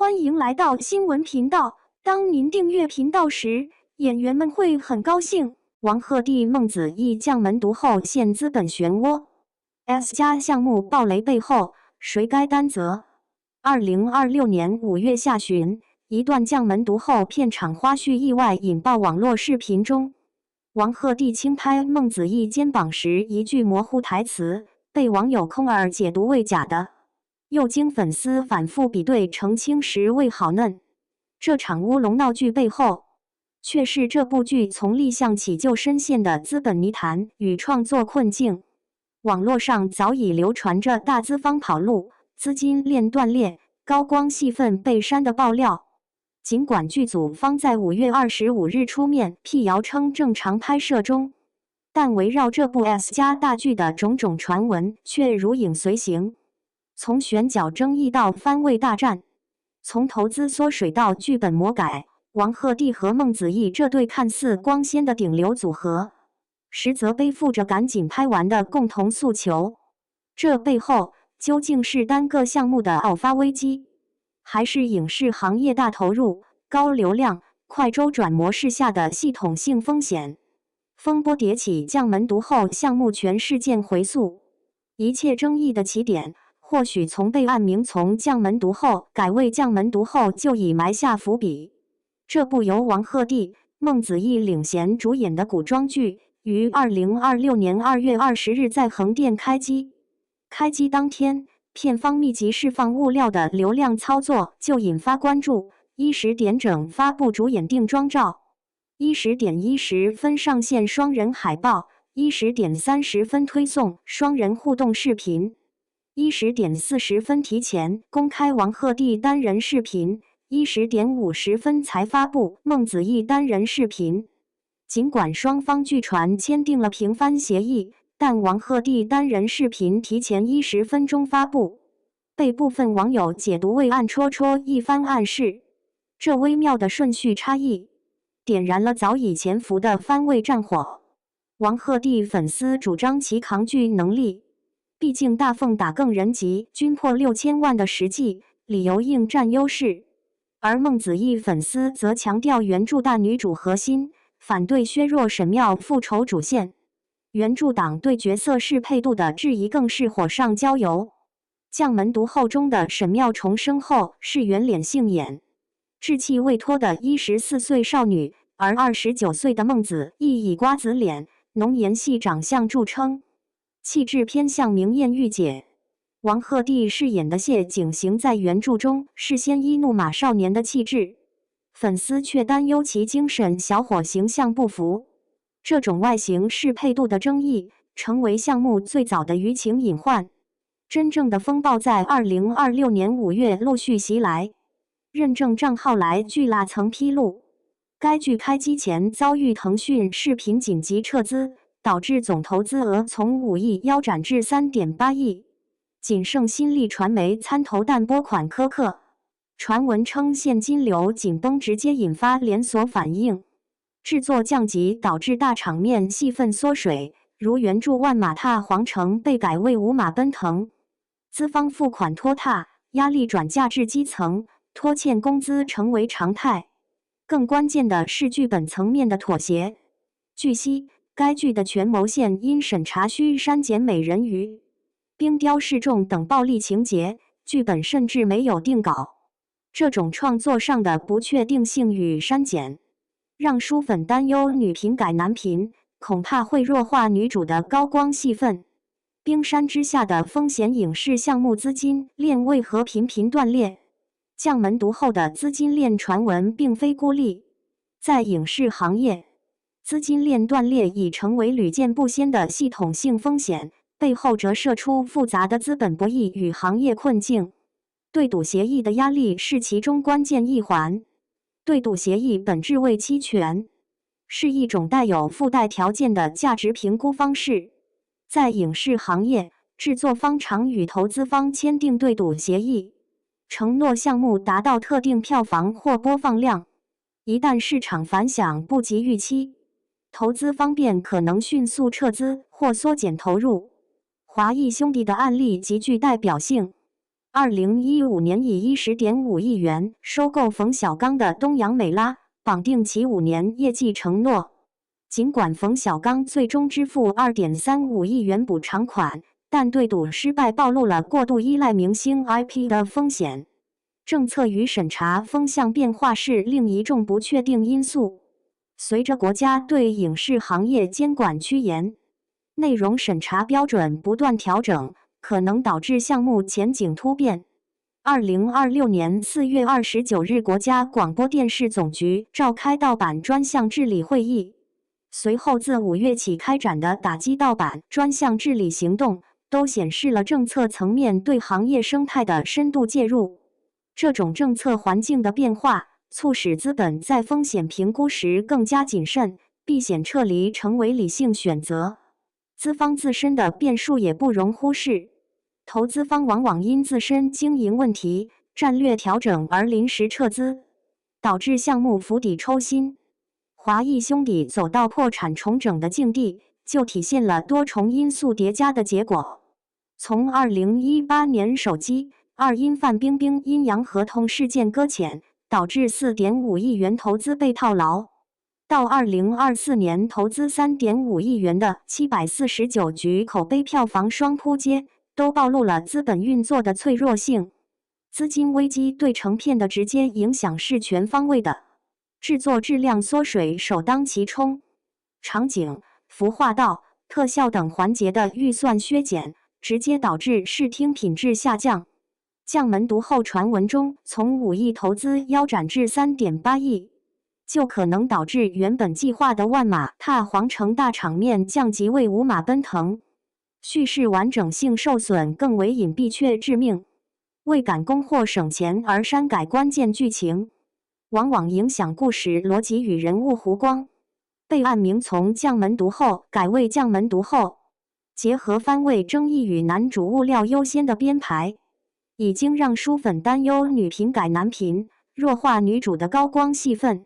欢迎来到新闻频道。当您订阅频道时，演员们会很高兴。王鹤棣、孟子义将门独后陷资本漩涡 ，S 加项目暴雷背后谁该担责？2026年5月下旬，一段将门独后片场花絮意外引爆网络视频中，王鹤棣轻拍孟子义肩膀时一句模糊台词，被网友空耳解读为假的。又经粉丝反复比对澄清时未好嫩，这场乌龙闹剧背后，却是这部剧从立项起就深陷的资本泥潭与创作困境。网络上早已流传着大资方跑路、资金链断裂、高光戏份被删的爆料。尽管剧组方在5月25日出面辟谣称正常拍摄中，但围绕这部 S 加大剧的种种传闻却如影随形。从选角争议到番位大战，从投资缩水到剧本魔改，王鹤棣和孟子义这对看似光鲜的顶流组合，实则背负着赶紧拍完的共同诉求。这背后究竟是单个项目的爆发危机，还是影视行业大投入、高流量、快周转模式下的系统性风险？风波迭起，将门独后项目全事件回溯，一切争议的起点，或许从备案名从将门独后改为将门独后就已埋下伏笔。这部由王鹤棣、孟子义领衔主演的古装剧，于2026年2月20日在横店开机。开机当天，片方密集释放物料的流量操作就引发关注。10点整发布主演定妆照，10点10分上线双人海报，10点30分推送双人互动视频。10点40分提前公开王鹤棣单人视频，10点50分才发布孟子义单人视频。尽管双方据传签订了平番协议，但王鹤棣单人视频提前10分钟发布，被部分网友解读为暗戳戳一番暗示。这微妙的顺序差异，点燃了早已潜伏的番位战火。王鹤棣粉丝主张其扛剧能力。毕竟大凤打更人级均破6000万的实际，理由硬占优势。而孟子义粉丝则强调原著大女主核心，反对削弱沈庙复仇主线。原著党对角色适配度的质疑更是火上浇油。将门独后中的沈庙重生后是圆脸杏眼，稚气未脱的14岁少女，而29岁的孟子义以瓜子脸、浓颜系长相著称。气质偏向明艳御姐，王鹤棣饰演的谢景行在原著中是鲜衣怒马少年的气质，粉丝却担忧其精神小伙形象不符。这种外形适配度的争议，成为项目最早的舆情隐患。真正的风暴在2026年5月陆续袭来。认证账号来剧辣曾披露，该剧开机前遭遇腾讯视频紧急撤资，导致总投资额从5亿腰斩至3.8亿，仅剩新力传媒参投但拨款苛刻。传闻称现金流紧绷直接引发连锁反应，制作降级导致大场面戏份缩水，如原著万马踏皇城被改为五马奔腾。资方付款拖沓，压力转嫁至基层，拖欠工资成为常态。更关键的是剧本层面的妥协。据悉，该剧的权谋线因审查需删减美人鱼、冰雕示众等暴力情节，剧本甚至没有定稿。这种创作上的不确定性与删减，让书粉担忧女频改男频，恐怕会弱化女主的高光戏份。冰山之下的风险影视项目资金链为何频频断裂？将门独后的资金链传闻并非孤立，在影视行业，资金链断裂已成为屡见不鲜的系统性风险，背后折射出复杂的资本博弈与行业困境。对赌协议的压力是其中关键一环。对赌协议本质为期权，是一种带有附带条件的价值评估方式。在影视行业，制作方常与投资方签订对赌协议，承诺项目达到特定票房或播放量。一旦市场反响不及预期，投资方便可能迅速撤资或缩减投入。华谊兄弟的案例极具代表性。2015年以10.5亿元收购冯小刚的东洋美拉，绑定其5年业绩承诺。尽管冯小刚最终支付2.35亿元补偿款，但对赌失败暴露了过度依赖明星 IP 的风险。政策与审查风向变化是另一重不确定因素。随着国家对影视行业监管趋严，内容审查标准不断调整，可能导致项目前景突变。2026年4月29日，国家广播电视总局召开盗版专项治理会议。随后自5月起开展的打击盗版专项治理行动，都显示了政策层面对行业生态的深度介入。这种政策环境的变化，促使资本在风险评估时更加谨慎，避险撤离成为理性选择。资方自身的变数也不容忽视，投资方往往因自身经营问题、战略调整而临时撤资，导致项目釜底抽薪。华谊兄弟走到破产重整的境地，就体现了多重因素叠加的结果。从2018年手机2因范冰冰阴阳合同事件搁浅，导致4.5亿元投资被套牢，到2024年投资3.5亿元的749局口碑票房双扑街，都暴露了资本运作的脆弱性。资金危机对成片的直接影响是全方位的。制作质量缩水首当其冲，场景、服化道、特效等环节的预算削减，直接导致视听品质下降。将门毒后传闻中从5亿投资腰斩至3.8亿，就可能导致原本计划的万马踏皇城大场面降级为五马奔腾，叙事完整性受损更为隐蔽却致命。为赶工或省钱而删改关键剧情，往往影响故事逻辑与人物弧光。备案名从将门毒后改为将门毒后，结合番位争议与男主物料优先的编排，已经让书粉担忧女频改男频，弱化女主的高光戏份。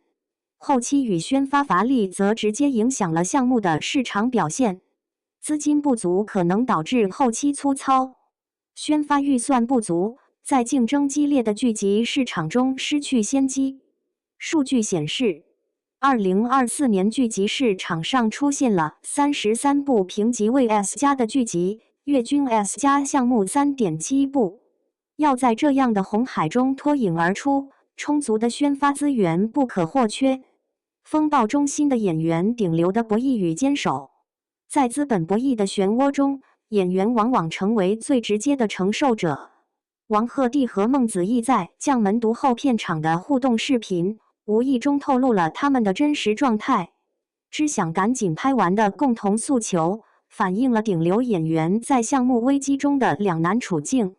后期与宣发乏力则直接影响了项目的市场表现。资金不足可能导致后期粗糙，宣发预算不足，在竞争激烈的剧集市场中失去先机。数据显示，2024年剧集市场上出现了33部评级为 S+ 的剧集，月均 S+ 项目 3.7 部。要在这样的红海中脱颖而出，充足的宣发资源不可或缺。风暴中心的演员顶流的博弈与坚守，在资本博弈的漩涡中，演员往往成为最直接的承受者。王鹤棣和孟子义在将门毒后片场的互动视频，无意中透露了他们的真实状态。只想赶紧拍完的共同诉求，反映了顶流演员在项目危机中的两难处境。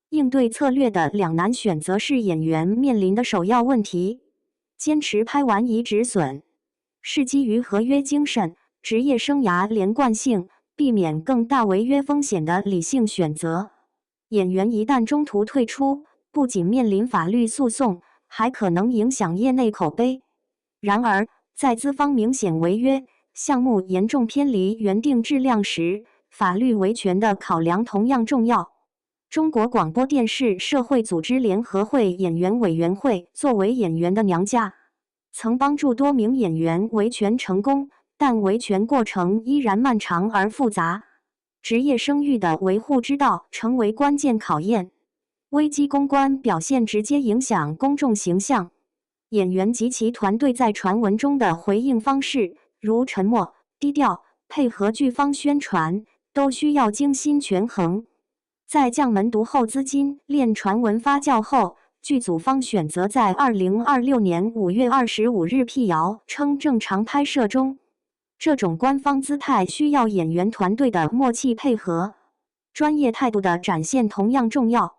应对策略的两难选择是演员面临的首要问题。坚持拍完已止损，是基于合约精神、职业生涯连贯性，避免更大违约风险的理性选择。演员一旦中途退出，不仅面临法律诉讼，还可能影响业内口碑。然而，在资方明显违约、项目严重偏离原定质量时，法律维权的考量同样重要。中国广播电视社会组织联合会演员委员会作为演员的娘家，曾帮助多名演员维权成功，但维权过程依然漫长而复杂。职业声誉的维护之道成为关键考验。危机公关表现直接影响公众形象。演员及其团队在传闻中的回应方式，如沉默、低调，配合剧方宣传，都需要精心权衡。在将门毒后资金链传闻发酵后，剧组方选择在2026年5月25日辟谣，称正常拍摄中。这种官方姿态需要演员团队的默契配合，专业态度的展现同样重要。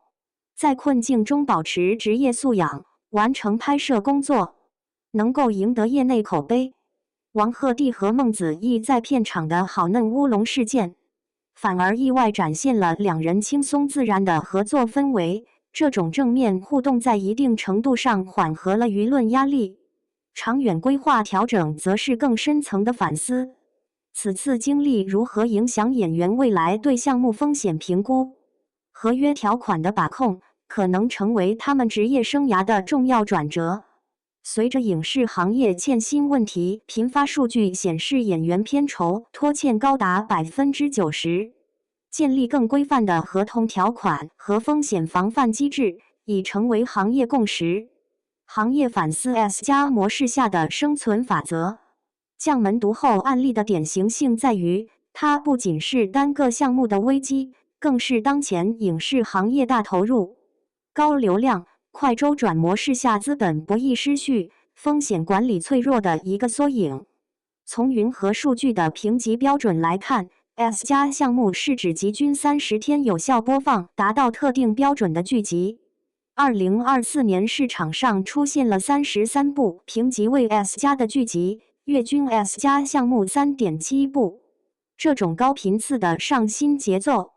在困境中保持职业素养，完成拍摄工作，能够赢得业内口碑。王鹤棣和孟子义在片场的好嫩乌龙事件，反而意外展现了两人轻松自然的合作氛围。这种正面互动在一定程度上缓和了舆论压力。长远规划调整则是更深层的反思。此次经历如何影响演员未来对项目风险评估、合约条款的把控、可能成为他们职业生涯的重要转折。随着影视行业欠薪问题频发，数据显示演员片酬拖欠高达90%。建立更规范的合同条款和风险防范机制已成为行业共识。行业反思 S+ 模式下的生存法则。将门独后案例的典型性在于，它不仅是单个项目的危机，更是当前影视行业大投入、高流量、快周转模式下资本博弈失序、风险管理脆弱的一个缩影。从云和数据的评级标准来看， S+ 项目是指集均30天有效播放达到特定标准的剧集。2024年市场上出现了33部评级为 S+ 的剧集，月均 S+ 项目 3.7 部。这种高频次的上新节奏，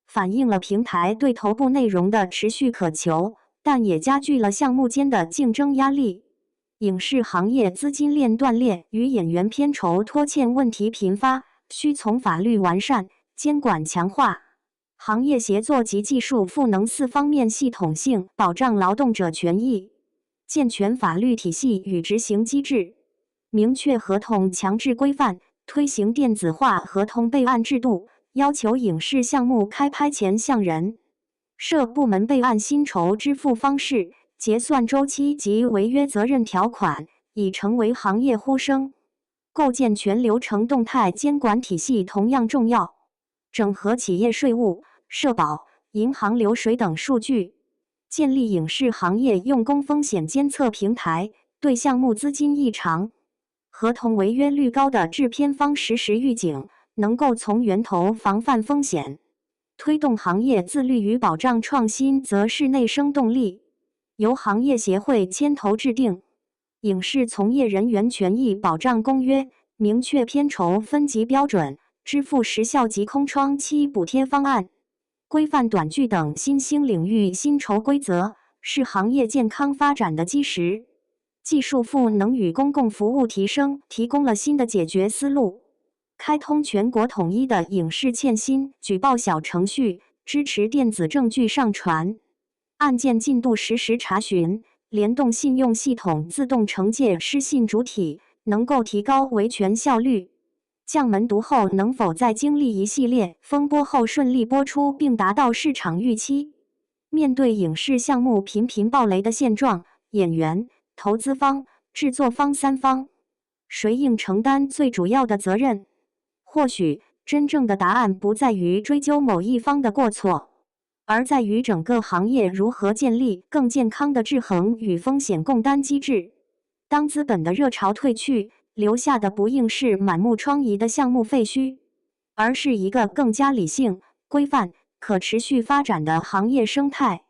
反映了平台对头部内容的持续渴求，但也加剧了项目间的竞争压力。影视行业资金链断裂与演员片酬拖欠问题频发，需从法律完善、监管强化、行业协作及技术赋能4方面系统性保障劳动者权益，健全法律体系与执行机制，明确合同强制规范，推行电子化合同备案制度，要求影视项目开拍前向人设部门备案薪酬支付方式、结算周期及违约责任条款，已成为行业呼声。构建全流程动态监管体系同样重要，整合企业税务、社保、银行流水等数据，建立影视行业用工风险监测平台，对项目资金异常、合同违约率高的制片方实时预警，能够从源头防范风险。推动行业自律与保障创新则是内生动力，由行业协会牵头制定影视从业人员权益保障公约，明确片酬分级标准、支付时效及空窗期补贴方案，规范短剧等新兴领域薪酬规则，是行业健康发展的基石。技术赋能与公共服务提升提供了新的解决思路，开通全国统一的影视欠薪举报小程序，支持电子证据上传、案件进度实时查询，联动信用系统自动惩戒失信主体，能够提高维权效率。将门独后能否在经历一系列风波后顺利播出并达到市场预期？面对影视项目频频爆雷的现状，演员、投资方、制作方3方，谁应承担最主要的责任？或许真正的答案不在于追究某一方的过错，而在于整个行业如何建立更健康的制衡与风险共担机制。当资本的热潮退去，留下的不应是满目疮痍的项目废墟，而是一个更加理性、规范、可持续发展的行业生态。